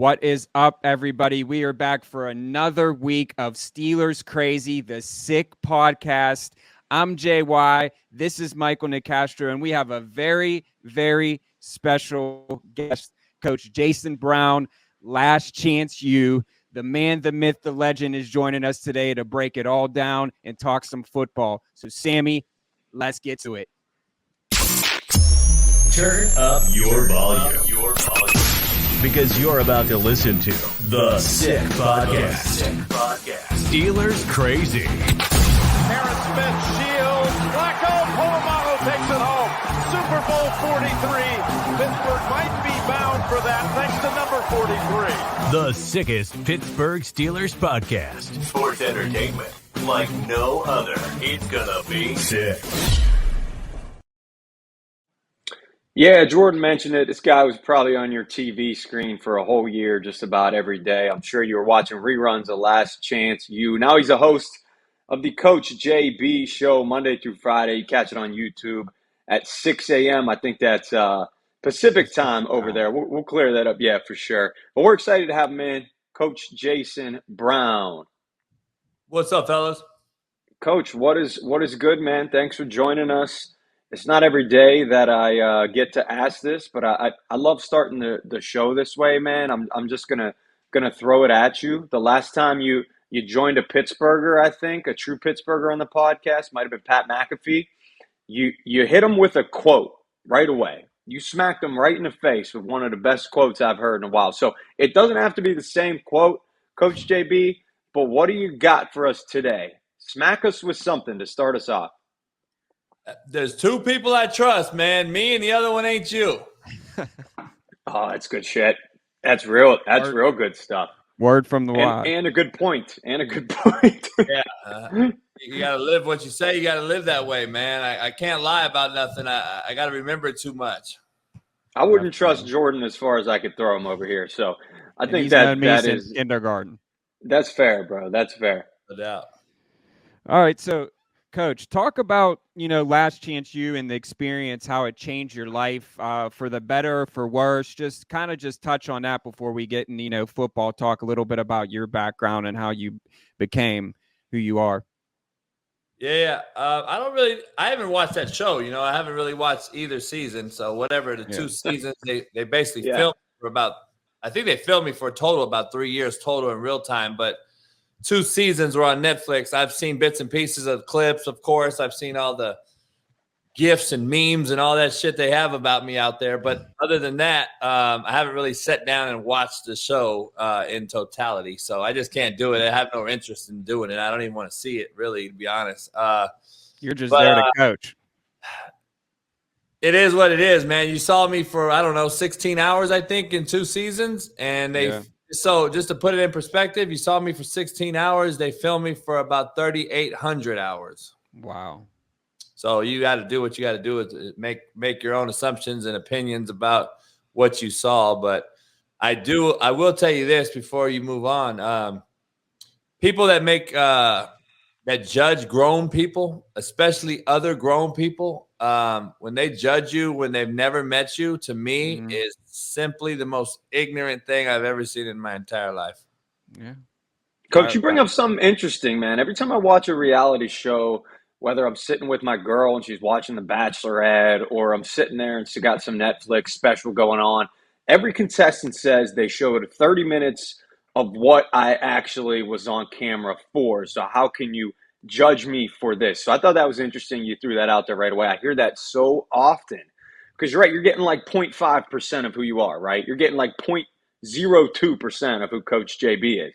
What is up, everybody? We are back for another week of Steelers Crazy, the Sick Podcast. I'm JY. This is Michael Nicastro, and we have a very, very special guest, Coach Jason Brown, Last Chance U. The man, the myth, the legend is joining us today to break it all down and talk some football. So, Sammy, let's get to it. Turn up your volume. Because you're about to listen to The Sick Podcast. Steelers Crazy. Harris Smith shields. Flacco, Polamalu takes it home. Super Bowl 43. Pittsburgh might be bound for that thanks to number 43. The sickest Pittsburgh Steelers podcast. Sports entertainment like no other. It's gonna be sick. Yeah, Jordan mentioned it. This guy was probably on your TV screen for a whole year, just about every day. I'm sure you were watching reruns of Last Chance U. Now he's a host of the Coach JB show Monday through Friday. You catch it on YouTube at 6 a.m. I think that's Pacific time over there. We'll clear that up, yeah, for sure. But we're excited to have him in, Coach Jason Brown. What's up, fellas? Coach, what is good, man? Thanks for joining us. It's not every day that I get to ask this, but I love starting the show this way, man. I'm just gonna throw it at you. The last time you joined a Pittsburgher, I think, a true Pittsburgher on the podcast, might have been Pat McAfee. You hit him with a quote right away. You smacked him right in the face with one of the best quotes I've heard in a while. So it doesn't have to be the same quote, Coach JB, but what do you got for us today? Smack us with something to start us off. There's two people I trust, man. Me and the other one ain't you. Oh, that's good shit. That's real good stuff. Word from the wild. And a good point. Yeah. You got to live what you say. You got to live that way, man. I can't lie about nothing. I got to remember it too much. I wouldn't trust Jordan as far as I could throw him over here. So I think that is kindergarten. That's fair, bro. That's fair. No doubt. All right, so Coach, talk about, Last Chance U and the experience, how it changed your life for the better, for worse. Just touch on that before we get in, football talk, a little bit about your background and how you became who you are. Yeah. I haven't watched that show. I haven't really watched either season. So whatever the two seasons, they basically filmed for I think they filmed me for a total about 3 years total in real time, but 2 seasons were on Netflix. I've seen bits and pieces of clips, of course. I've seen all the GIFs and memes and all that shit they have about me out there. But other than that, I haven't really sat down and watched the show in totality. So I just can't do it. I have no interest in doing it. I don't even want to see it, really, to be honest. You're just there to coach. It is what it is, man. You saw me for, 16 hours, I think, in 2 seasons. And So just to put it in perspective, you saw me for 16 hours. They filmed me for about 3,800 hours. Wow. So you got to do what you got to do to make your own assumptions and opinions about what you saw. But I will tell you this before you move on. People that that judge grown people, especially other grown people, when they judge you when they've never met you, to me, is simply the most ignorant thing I've ever seen in my entire life. Yeah. Coach, you bring up something interesting, man. Every time I watch a reality show, whether I'm sitting with my girl and she's watching The Bachelorette, or I'm sitting there and she got some Netflix special going on, every contestant says they showed 30 minutes of what I actually was on camera for. So how can you judge me for this? So I thought that was interesting. You threw that out there right away. I hear that so often because you're right. You're getting like 0.5% of who you are, right? You're getting like 0.02% of who Coach JB is.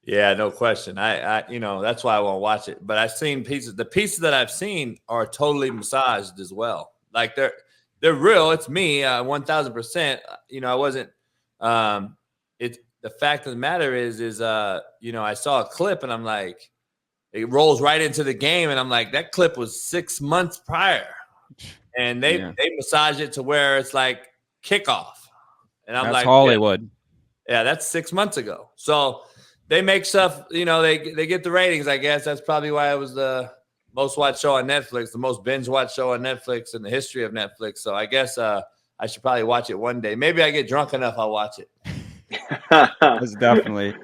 Yeah, no question. I that's why I won't watch it. But I've seen pieces. The pieces that I've seen are totally massaged as well. Like they're real. It's me, 1,000%. I wasn't. It's the fact of the matter is I saw a clip and I'm like, it rolls right into the game and I'm like, that clip was 6 months prior, and they massage it to where it's like kickoff, and I'm like, Hollywood. Yeah, that's 6 months ago. So. They make stuff, they get the ratings, I guess. That's probably why it was the most watched show on Netflix, the most binge watched show on Netflix in the history of Netflix. So I guess I should probably watch it one day. Maybe I get drunk enough, I'll watch it. That's definitely.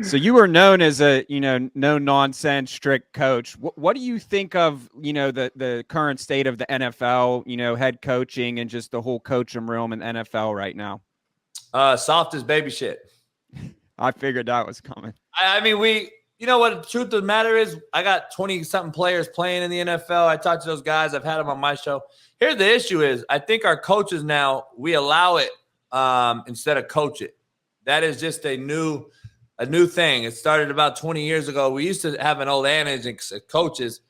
So you were known as a, no nonsense, strict coach. What do you think of, the current state of the NFL, head coaching and just the whole coaching room in the NFL right now? Soft as baby shit. I figured that was coming. I mean, you know what the truth of the matter is? I got 20-something players playing in the NFL. I talked to those guys. I've had them on my show. Here's the issue is I think our coaches now, we allow it instead of coach it. That is just a new thing. It started about 20 years ago. We used to have an old adage in coaches,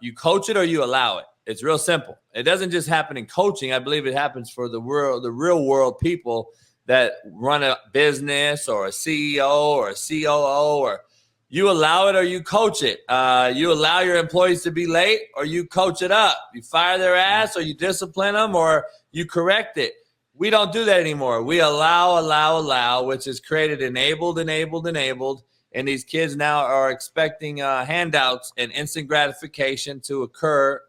you coach it or you allow it. It's real simple. It doesn't just happen in coaching. I believe it happens for the real world people that run a business or a CEO or a COO, or you allow it or you coach it. You allow your employees to be late or you coach it up. You fire their ass or you discipline them or you correct it. We don't do that anymore. We allow, which has created enabled. And these kids now are expecting handouts and instant gratification to occur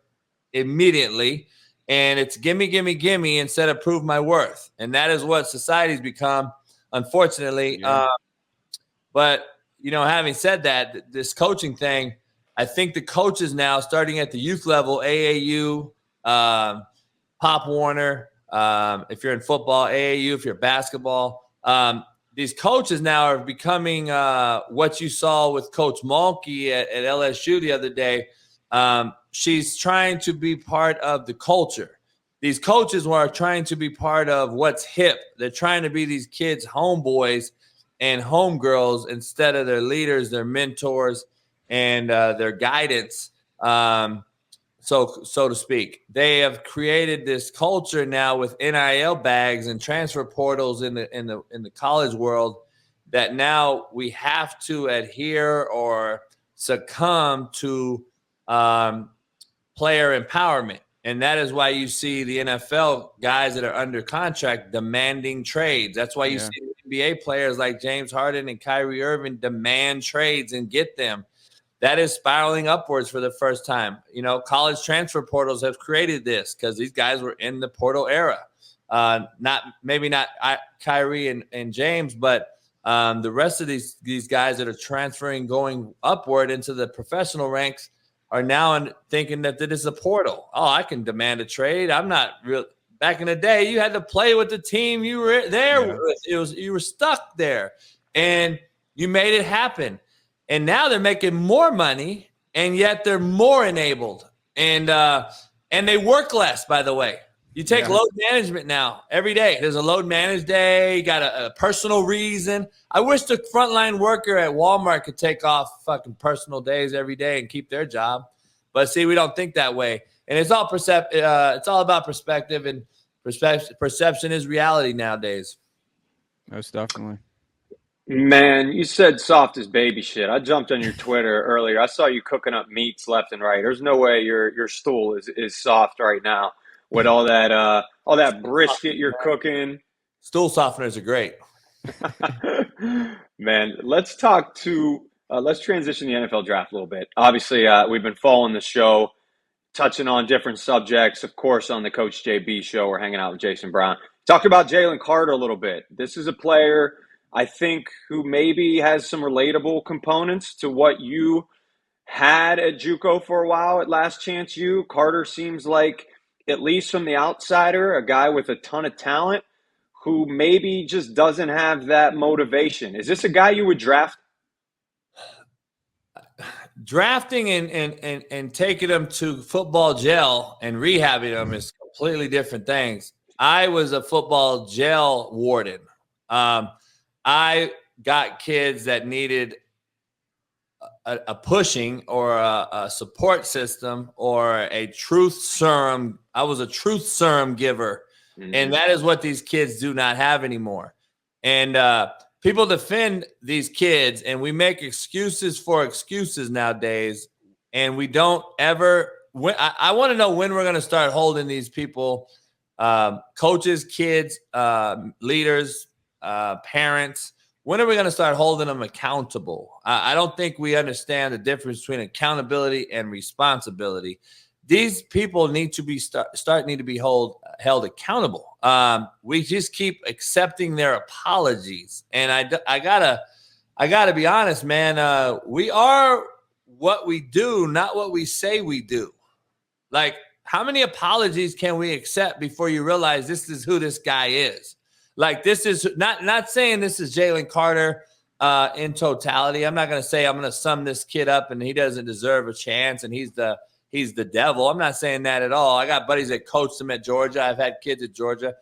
immediately. And it's gimme instead of prove my worth. And that is what society's become, unfortunately. Yeah. But, having said that, this coaching thing, I think the coaches now, starting at the youth level, AAU, Pop Warner, if you're in football, AAU, if you're basketball, these coaches now are becoming what you saw with Coach Mulkey at LSU the other day. She's trying to be part of the culture. These coaches are trying to be part of what's hip. They're trying to be these kids' homeboys and homegirls instead of their leaders, their mentors, and their guidance. So to speak, they have created this culture now with NIL bags and transfer portals in the college world that now we have to adhere or succumb to player empowerment. And that is why you see the NFL guys that are under contract demanding trades. That's why you see NBA players like James Harden and Kyrie Irving demand trades and get them. That is spiraling upwards for the first time. College transfer portals have created this because these guys were in the portal era. Not Kyrie and James, but the rest of these guys that are transferring, going upward into the professional ranks, are now thinking that this is a portal. Oh, I can demand a trade. I'm not real. Back in the day, you had to play with the team you were there with. You were stuck there, and you made it happen. And now they're making more money, and yet they're more enabled. And they work less, by the way. You take load management now every day. There's a load managed day. You got a personal reason. I wish the frontline worker at Walmart could take off fucking personal days every day and keep their job. But see, we don't think that way. And it's all it's all about perspective, and perception is reality nowadays. Most definitely. Man, you said soft as baby shit. I jumped on your Twitter earlier. I saw you cooking up meats left and right. There's no way your stool is soft right now with all that brisket you're cooking. Stool softeners are great. Man, let's transition to the NFL draft a little bit. Obviously, we've been following the show, touching on different subjects. Of course, on the Coach JB show, we're hanging out with Jason Brown. Talked about Jalen Carter a little bit. This is a player, I think, who maybe has some relatable components to what you had at JUCO for a while at Last Chance U. Carter seems like, at least from the outsider, a guy with a ton of talent who maybe just doesn't have that motivation. Is this a guy you would draft? Drafting and taking them to football jail and rehabbing them is completely different things. I was a football jail warden. I got kids that needed a pushing or a support system or a truth serum. I was a truth serum giver. Mm-hmm. And that is what these kids do not have anymore. And people defend these kids, and we make excuses for excuses nowadays. And we don't ever – I want to know when we're going to start holding these people, coaches, kids, leaders, parents. When are we going to start holding them accountable? I don't think we understand the difference between accountability and responsibility. these people need to be need to be held accountable. We just keep accepting their apologies, and I gotta be honest, man. We are what we do, not what we say we do. Like, how many apologies can we accept before you realize this is who this guy is? Like, this is not saying this is Jalen Carter in totality. I'm not going to say I'm going to sum this kid up and he doesn't deserve a chance and he's the devil. I'm not saying that at all. I got buddies that coached him at Georgia. I've had kids at Georgia.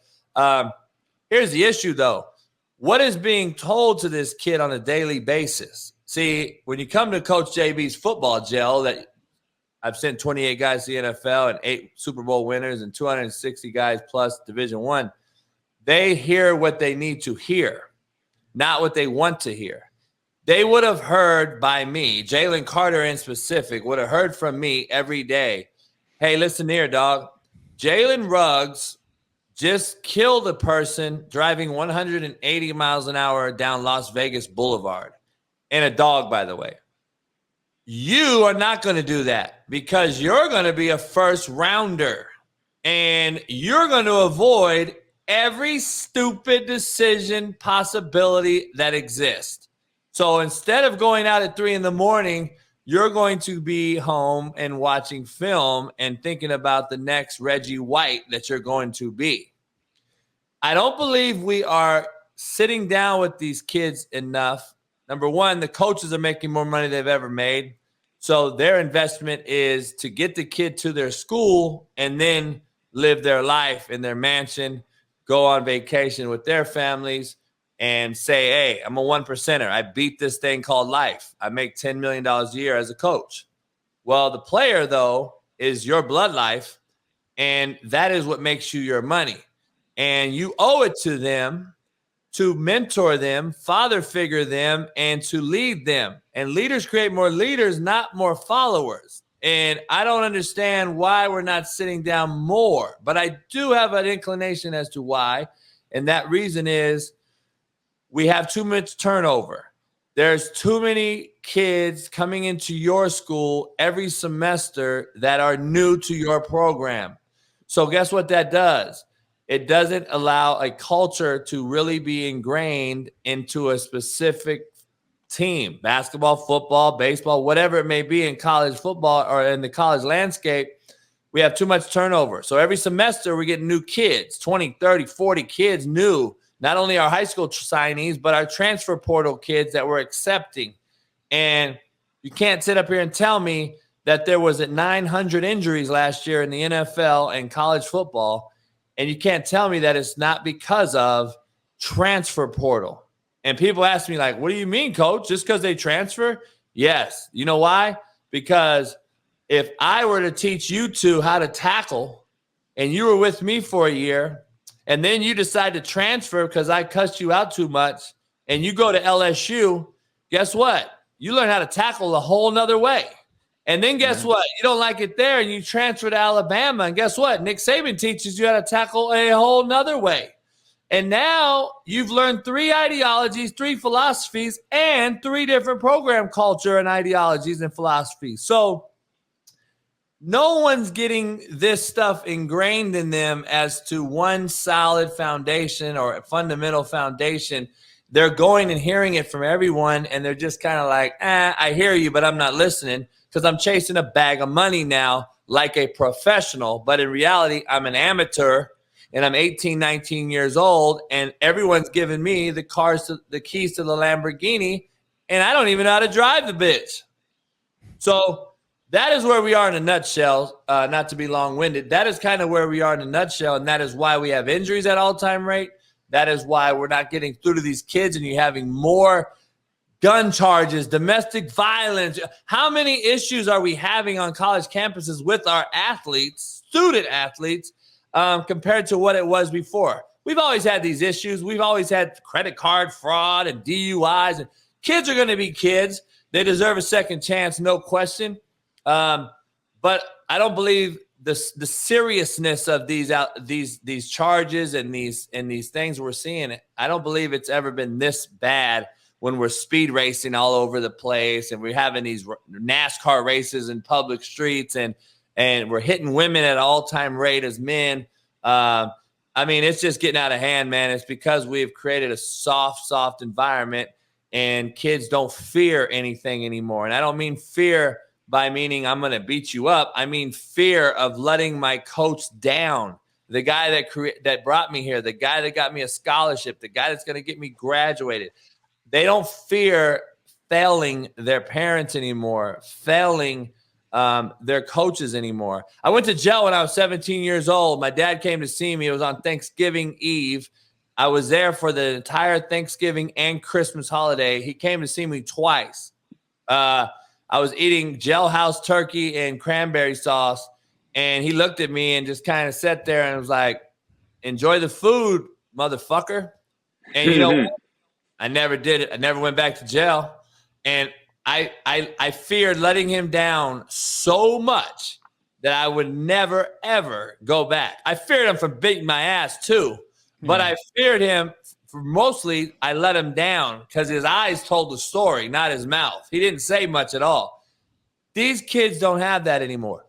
Here's the issue, though. What is being told to this kid on a daily basis? See, when you come to Coach JB's football gel, that I've sent 28 guys to the NFL and 8 Super Bowl winners and 260 guys plus Division I, they hear what they need to hear, not what they want to hear. They would have heard by me, Jalen Carter in specific, would have heard from me every day, hey, listen here, dog. Jalen Ruggs just killed a person driving 180 miles an hour down Las Vegas Boulevard. And a dog, by the way. You are not going to do that because you're going to be a first rounder and you're going to avoid every stupid decision possibility that exists. So instead of going out at 3 a.m, you're going to be home and watching film and thinking about the next Reggie White that you're going to be. I don't believe we are sitting down with these kids enough. Number one, the coaches are making more money than they've ever made. So their investment is to get the kid to their school and then live their life in their mansion, go on vacation with their families, and say, hey, I'm a 1%er. I beat this thing called life. I make $10 million a year as a coach. Well, the player, though, is your blood life, and that is what makes you your money. And you owe it to them to mentor them, father figure them, and to lead them. And leaders create more leaders, not more followers. And I don't understand why we're not sitting down more. But I do have an inclination as to why. And that reason is we have too much turnover. There's too many kids coming into your school every semester that are new to your program. So guess what that does? It doesn't allow a culture to really be ingrained into a specific team, basketball, football, baseball, whatever it may be in college football or in the college landscape. We have too much turnover. So every semester we're getting new kids, 20, 30, 40 kids new, not only our high school signees, but our transfer portal kids that we're accepting. And you can't sit up here and tell me that there was 900 injuries last year in the NFL and college football. And you can't tell me that it's not because of transfer portal. And people ask me, like, what do you mean, coach? Just because they transfer? Yes. You know why? Because if I were to teach you two how to tackle and you were with me for a year and then you decide to transfer because I cussed you out too much and you go to LSU, guess what? You learn how to tackle a whole nother way. And then guess what? You don't like it there and you transfer to Alabama. And guess what? Nick Saban teaches you how to tackle a whole nother way. And now you've learned 3 ideologies, 3 philosophies, and 3 different program culture and ideologies and philosophies. So no one's getting this stuff ingrained in them as to one solid foundation or a fundamental foundation. They're going and hearing it from everyone, and they're just kind of like, I hear you, but I'm not listening. Because I'm chasing a bag of money now like a professional. But in reality, I'm an amateur, and I'm 18, 19 years old, and everyone's giving me the keys to the Lamborghini, and I don't even know how to drive the bitch. So that is where we are in a nutshell, not to be long-winded. That is kind of where we are in a nutshell, and that is why we have injuries at all-time rate. That is why we're not getting through to these kids, and you're having more gun charges, domestic violence. How many issues are we having on college campuses with our athletes, student athletes, compared to what it was before? We've always had these issues. We've always had credit card fraud and DUIs. And kids are going to be kids. They deserve a second chance, no question. But I don't believe the seriousness of these charges and these things we're seeing. I don't believe it's ever been this bad when we're speed racing all over the place and we're having these NASCAR races in public streets and and we're hitting women at an all-time rate as men. I mean, it's just getting out of hand, man. It's because we've created a soft environment, and kids don't fear anything anymore. And I don't mean fear by meaning I'm going to beat you up. I mean fear of letting my coach down. The guy that brought me here, the guy that got me a scholarship, the guy that's going to get me graduated. They don't fear failing their parents anymore, failing their coaches anymore. I went to jail when I was 17 years old. My dad came to see me. It was on Thanksgiving Eve. I was there for the entire Thanksgiving and Christmas holiday. He came to see me twice. I was eating jailhouse turkey and cranberry sauce, and he looked at me and just kind of sat there and was like, "Enjoy the food, motherfucker." And you know what? I never did it. I never went back to jail. And I feared letting him down so much that I would never, ever go back. I feared him for beating my ass too, but I feared him for mostly I let him down because his eyes told the story, not his mouth. He didn't say much at all. These kids don't have that anymore.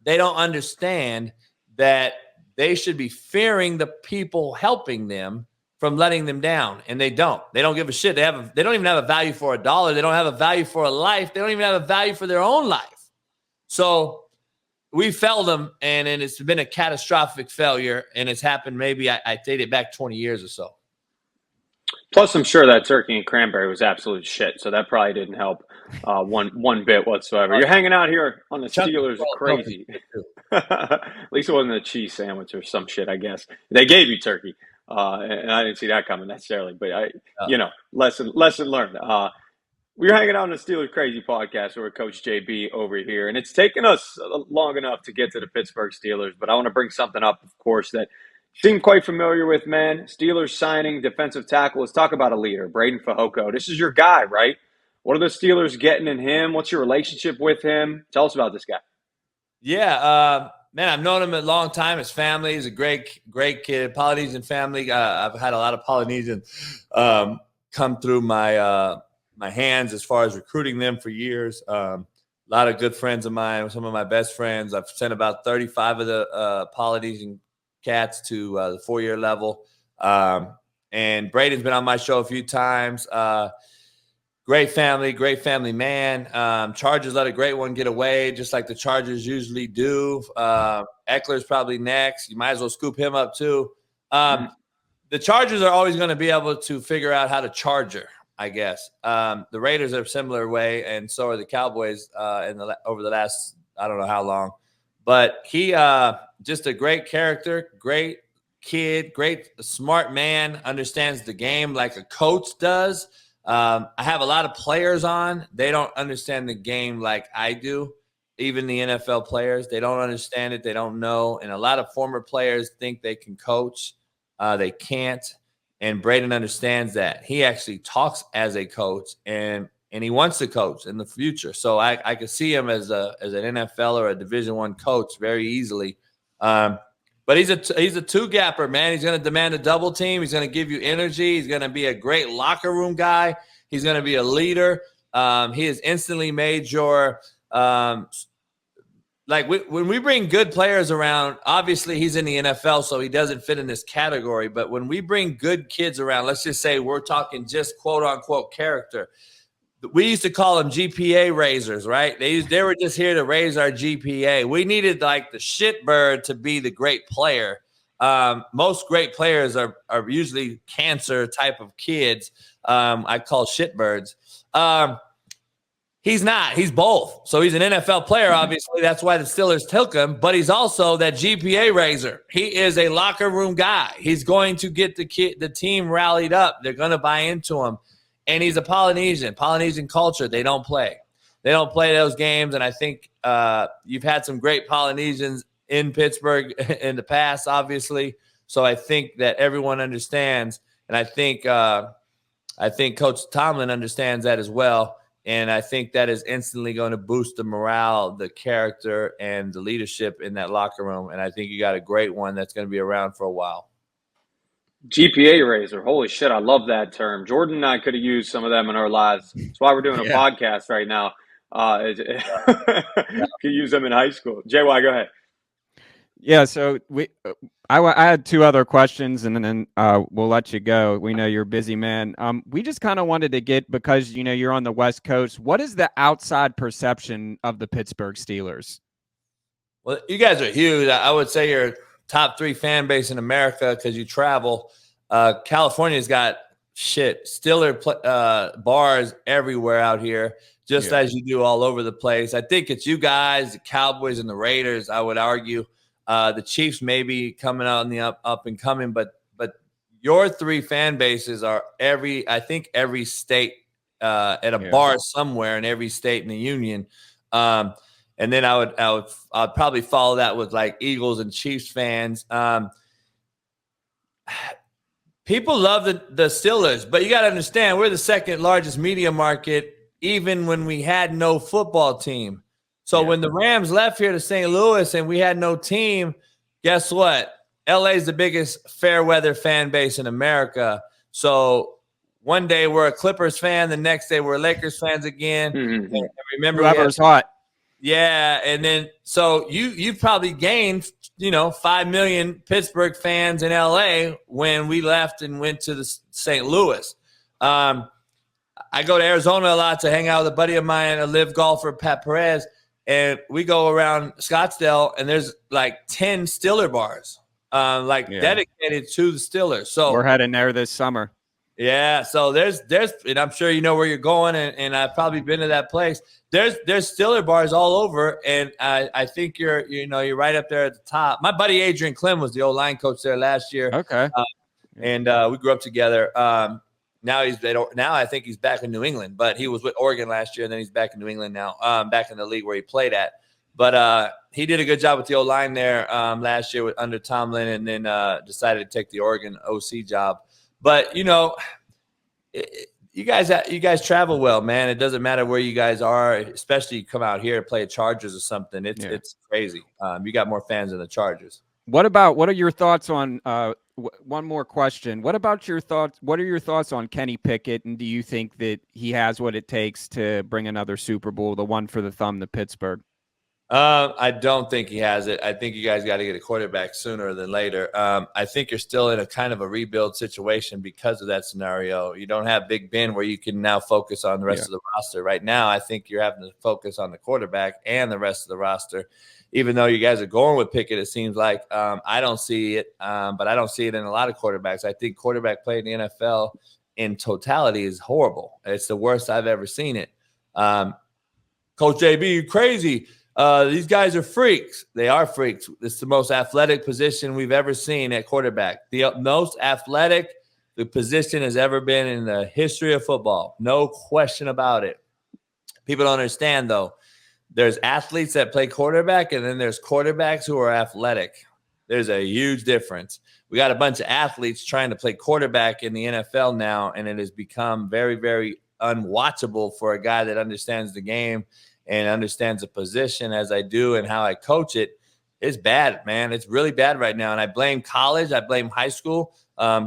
They don't understand that they should be fearing the people helping them from letting them down, and they don't. They don't give a shit. They don't even have a value for $1. They don't have a value for a life. They don't even have a value for their own life. So we failed them, and it's been a catastrophic failure, and it's happened maybe I date it back 20 years or so. Plus, I'm sure that turkey and cranberry was absolute shit, so that probably didn't help one bit whatsoever. You're hanging out here on the Steelers are crazy. At least it wasn't a cheese sandwich or some shit, I guess. They gave you turkey. And I didn't see that coming necessarily, but lesson learned. We're hanging out on the Steelers Crazy podcast with Coach JB over here, and it's taken us long enough to get to the Pittsburgh Steelers, but I want to bring something up, of course, that you seem quite familiar with, man. Steelers signing defensive tackle. Let's talk about a leader, Braden Fajoko. This is your guy, right? What are the Steelers getting in him? What's your relationship with him? Tell us about this guy. Yeah, man, I've known him a long time. His family is a great kid, Polynesian family. I've had a lot of Polynesians come through my hands as far as recruiting them for years. A lot of good friends of mine, some of my best friends. I've sent about 35 of the Polynesian cats to the 4-year level. And Braden's been on my show a few times. Great family man. Chargers let a great one get away, just like the Chargers usually do. Eckler's probably next. You might as well scoop him up too. The Chargers are always going to be able to figure out how to charger, I guess. The Raiders are a similar way, and so are the Cowboys over the last, I don't know how long. But he just a great character, great kid, great smart man, understands the game like a coach does. I have a lot of players on. They don't understand the game like I do. Even the NFL players, they don't understand it. They don't know. And a lot of former players think they can coach. They can't. And Braden understands that. He actually talks as a coach, and he wants to coach in the future. So I could see him as an NFL or a Division I coach very easily. But he's a two-gapper, man. He's going to demand a double team. He's going to give you energy. He's going to be a great locker room guy. He's going to be a leader. He has instantly made your when we bring good players around, obviously he's in the NFL, so he doesn't fit in this category. But when we bring good kids around, let's just say we're talking just quote-unquote character. We used to call them GPA raisers, right? They were just here to raise our GPA. We needed like the shitbird to be the great player. Most great players are usually cancer type of kids. I call shitbirds. He's not. He's both. So he's an NFL player, obviously. That's why the Steelers took him. But he's also that GPA raiser. He is a locker room guy. He's going to get the team rallied up. They're going to buy into him. And he's a Polynesian culture. They don't play those games. And I think you've had some great Polynesians in Pittsburgh in the past, obviously. So I think that everyone understands. And I think Coach Tomlin understands that as well. And I think that is instantly going to boost the morale, the character, and the leadership in that locker room. And I think you got a great one that's going to be around for a while. GPA raiser. Holy shit, I love that term. Jordan and I could have used some of them in our lives. That's why we're doing a podcast right now. Could use them in high school. JY, go ahead. Yeah, so I had two other questions, and then we'll let you go. We know you're a busy man. We just kind of wanted to get, because you're on the West Coast. What is the outside perception of the Pittsburgh Steelers? Well, you guys are huge. I would say you're top 3 fan base in America because you travel. California's got Steeler bars everywhere out here, just as you do all over the place. I think it's you guys, the Cowboys, and the Raiders. I would argue. The Chiefs may be coming out in the up and coming, but your 3 fan bases are every state at a bar somewhere in every state in the union. And then I'd probably follow that with like Eagles and Chiefs fans. People love the Steelers, but you got to understand we're the second largest media market, even when we had no football team. So when the Rams left here to St. Louis and we had no team, guess what? LA is the biggest fair weather fan base in America. So one day we're a Clippers fan, the next day we're Lakers fans again. Mm-hmm. And remember, whoever's hot. Yeah, and then so you've probably gained 5 million Pittsburgh fans in LA when we left and went to the St. Louis. I go to Arizona a lot to hang out with a buddy of mine, a live golfer, Pat Perez. And we go around Scottsdale, and there's like 10 Steeler bars, dedicated to the Steelers. So we're heading there this summer. Yeah, so there's, and I'm sure you know where you're going, and I've probably been to that place. There's Steeler bars all over, and I think you're right up there at the top. My buddy Adrian Clem was the O-line coach there last year. Okay, and we grew up together. Now I think he's back in New England, but he was with Oregon last year, and then he's back in New England now, back in the league where he played at. But he did a good job with the O-line there last year under Tomlin, and then decided to take the Oregon OC job. But you guys travel well, man. It doesn't matter where you guys are, especially you come out here to play at Chargers or something. It's crazy. You got more fans than the Chargers. What are your thoughts on one more question? What are your thoughts on Kenny Pickett, and do you think that he has what it takes to bring another Super Bowl, the one for the thumb to Pittsburgh? I don't think he has it. I think you guys got to get a quarterback sooner than later. I think you're still in a kind of a rebuild situation because of that scenario. You don't have Big Ben where you can now focus on the rest of the roster. Right now, I think you're having to focus on the quarterback and the rest of the roster. Even though you guys are going with Pickett, it seems like I don't see it, but I don't see it in a lot of quarterbacks. I think quarterback play in the NFL in totality is horrible. It's the worst I've ever seen it. Coach JB, you crazy. These guys are freaks. They are freaks. It's the most athletic position we've ever seen at quarterback. The most athletic the position has ever been in the history of football. No question about it. People don't understand, though. There's athletes that play quarterback, and then there's quarterbacks who are athletic. There's a huge difference. We got a bunch of athletes trying to play quarterback in the NFL now, and it has become very, very unwatchable for a guy that understands the game and understands the position as I do and how I coach it. It's bad, man. It's really bad right now. And I blame college. I blame high school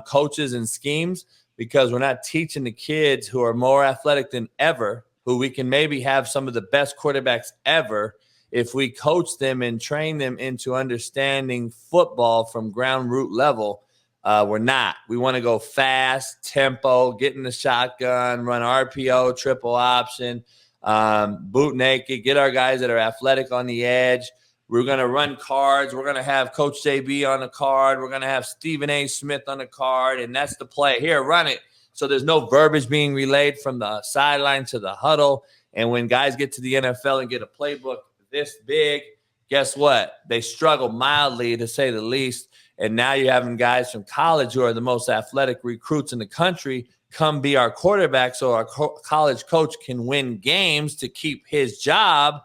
coaches and schemes because we're not teaching the kids who are more athletic than ever, who we can maybe have some of the best quarterbacks ever if we coach them and train them into understanding football from ground root level. We're not. We want to go fast, tempo, get in the shotgun, run RPO, triple option, boot naked, get our guys that are athletic on the edge. We're going to run cards. We're going to have Coach JB on the card. We're going to have Stephen A. Smith on the card, and that's the play. Here, run it. So there's no verbiage being relayed from the sideline to the huddle. And when guys get to the NFL and get a playbook this big, guess what? They struggle mildly, to say the least. And now you're having guys from college who are the most athletic recruits in the country come be our quarterback so our college coach can win games to keep his job.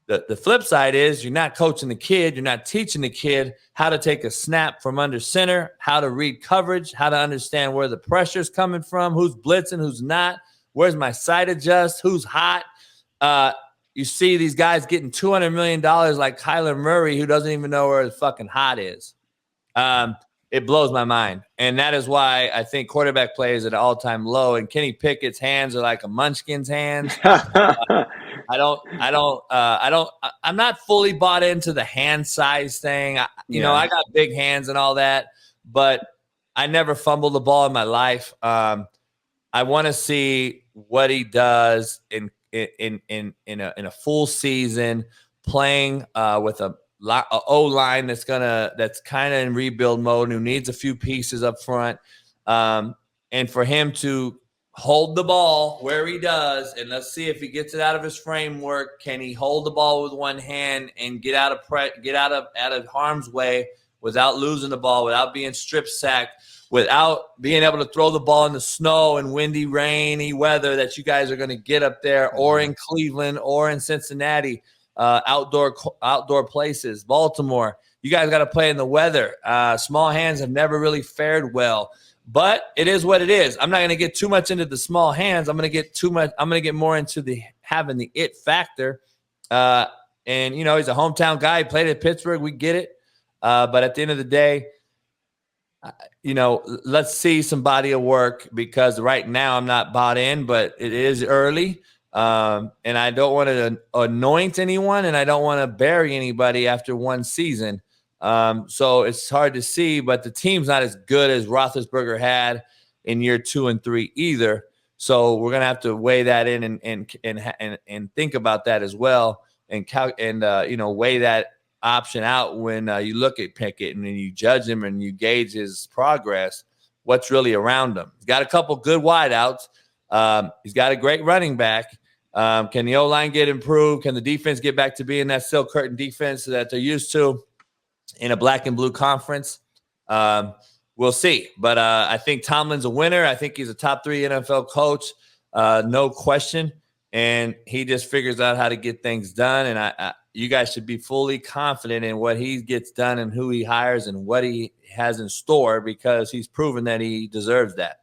The flip side is you're not coaching the kid. You're not teaching the kid how to take a snap from under center, how to read coverage, how to understand where the pressure's coming from, who's blitzing, who's not, where's my sight adjust, who's hot. You see these guys getting $200 million like Kyler Murray, who doesn't even know where the fucking hot is. It blows my mind. And that is why I think quarterback play is at an all-time low. And Kenny Pickett's hands are like a munchkin's hands. I'm not fully bought into the hand size thing. I got big hands and all that, but I never fumbled the ball in my life. I want to see what he does in a full season, playing with a O-line that's kind of in rebuild mode, who needs a few pieces up front, and for him to hold the ball where he does, and let's see if he gets it out of his framework. Can he hold the ball with one hand and get out of harm's way without losing the ball, without being strip sacked, without being able to throw the ball in the snow and windy, rainy weather that you guys are going to get up there, or in Cleveland or in Cincinnati, outdoor places, Baltimore. You guys got to play in the weather. Small hands have never really fared well. But it is what it is. I'm not going to get too much into the small hands. I'm going to get more into having the it factor. And he's a hometown guy. He played at Pittsburgh. We get it. But at the end of the day, let's see some body of work, because right now I'm not bought in, but it is early. And I don't want to anoint anyone, and I don't want to bury anybody after one season. So it's hard to see, but the team's not as good as Roethlisberger had in year 2 and 3 either. So we're gonna have to weigh that in and think about that as well, and weigh that option out when you look at Pickett and then you judge him and you gauge his progress. What's really around him? He's got a couple good wideouts. He's got a great running back. Can the O-line get improved? Can the defense get back to being that silk curtain defense that they're used to in a black and blue conference? We'll see. But I think Tomlin's a winner. I think he's a top 3 NFL coach, no question. And he just figures out how to get things done. And you guys should be fully confident in what he gets done and who he hires and what he has in store, because he's proven that he deserves that.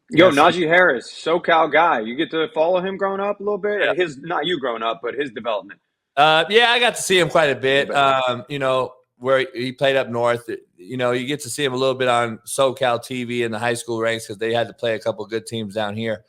Yo, Najee Harris, SoCal guy. You get to follow him growing up a little bit? Yeah. Not you growing up, but his development. Yeah, I got to see him quite a bit. Where he played up north, you get to see him a little bit on SoCal TV in the high school ranks, because they had to play a couple good teams down here.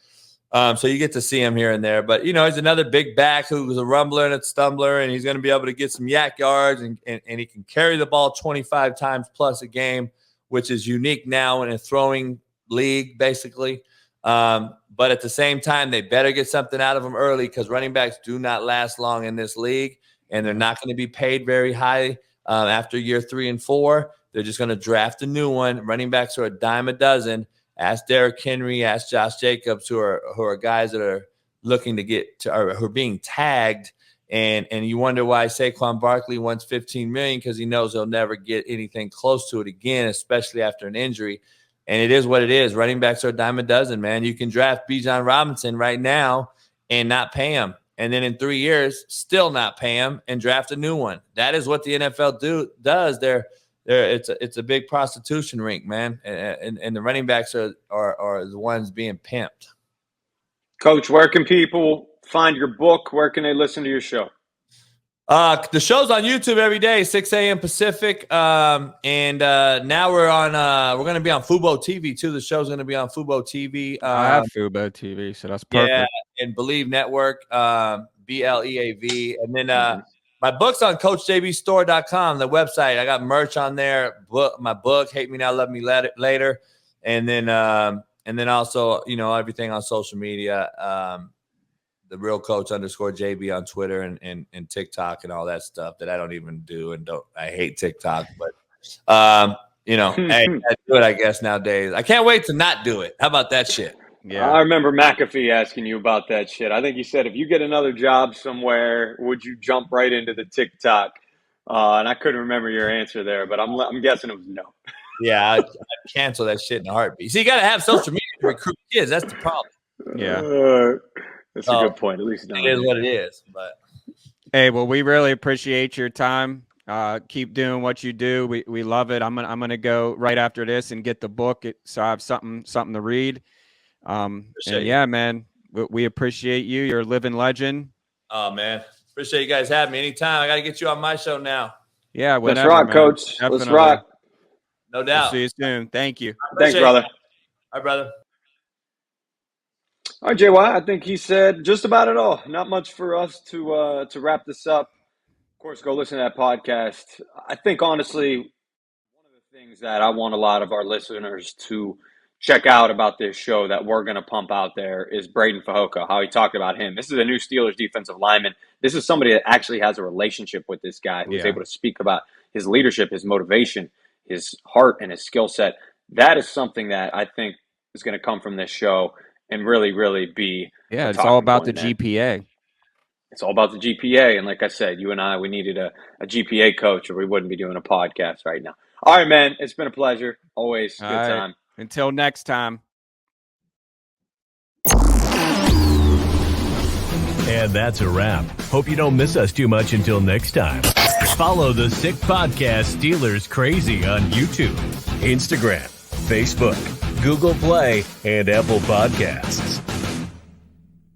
So you get to see him here and there. But, he's another big back who's a rumbler and a stumbler, and he's going to be able to get some yak yards, and he can carry the ball 25 times plus a game, which is unique now in a throwing league, basically. But at the same time, they better get something out of him early, because running backs do not last long in this league, and they're not going to be paid very high after year 3 and 4. They're just going to draft a new one. Running backs are a dime a dozen. Ask Derrick Henry, ask Josh Jacobs, who are guys that are looking to who are being tagged. And you wonder why Saquon Barkley wants $15 million, because he knows he'll never get anything close to it again, especially after an injury. And it is what it is. Running backs are a dime a dozen, man. You can draft Bijan Robinson right now and not pay him, and then in 3 years still not pay him and draft a new one. That is what the NFL does. It's a big prostitution rink, man. And the running backs are the ones being pimped. Coach, where can people find your book? Where can they listen to your show? The show's on YouTube every day, 6 a.m. Pacific. And now we're going to be on Fubo TV too. The show's going to be on Fubo TV. I have Fubo TV, so that's perfect. Yeah, and Believe Network, BLEAV. And then my book's on CoachJBStore.com, the website. I got merch on there. My book, Hate Me Now, Love Me Later. And then also, everything on social media. The Real Coach _JB on Twitter and TikTok and all that stuff that I don't even do, and I hate TikTok, but hey, I do it, I guess, nowadays. I can't wait to not do it. How about that shit? Yeah, I remember McAfee asking you about that shit. I think he said, if you get another job somewhere, would you jump right into the TikTok? And I couldn't remember your answer there, but I'm guessing it was no. Yeah, I'd cancel that shit in a heartbeat. See, you got to have social media to recruit kids. That's the problem. Yeah. That's a good point. At least it is what it is. But hey, well, we really appreciate your time. Keep doing what you do. We love it. I'm gonna go right after this and get the book, so I have something to read. And yeah, man, we appreciate you. You're a living legend. Oh man, appreciate you guys having me anytime. I got to get you on my show now. Yeah, let's whenever, rock, man. Coach. Definitely. Let's rock. No doubt. We'll see you soon. Thank you. Thanks, brother. Hi, brother. All right, JY, I think he said just about it all. Not much for us to wrap this up. Of course, go listen to that podcast. I think, honestly, one of the things that I want a lot of our listeners to check out about this show that we're going to pump out there is Braden Fajoka, how he talked about him. This is a new Steelers defensive lineman. This is somebody that actually has a relationship with this guy who's able to speak about his leadership, his motivation, his heart, and his skill set. That is something that I think is going to come from this show and really, really be it's all about the man. GPA. It's all about the GPA. And like I said, you and I, we needed a GPA coach or we wouldn't be doing a podcast right now. All right, man. It's been a pleasure. Always good time. Until next time. And that's a wrap. Hope you don't miss us too much until next time. Follow the Sick Podcast Steelers Crazy on YouTube, Instagram, Facebook, Google Play, and Apple Podcasts.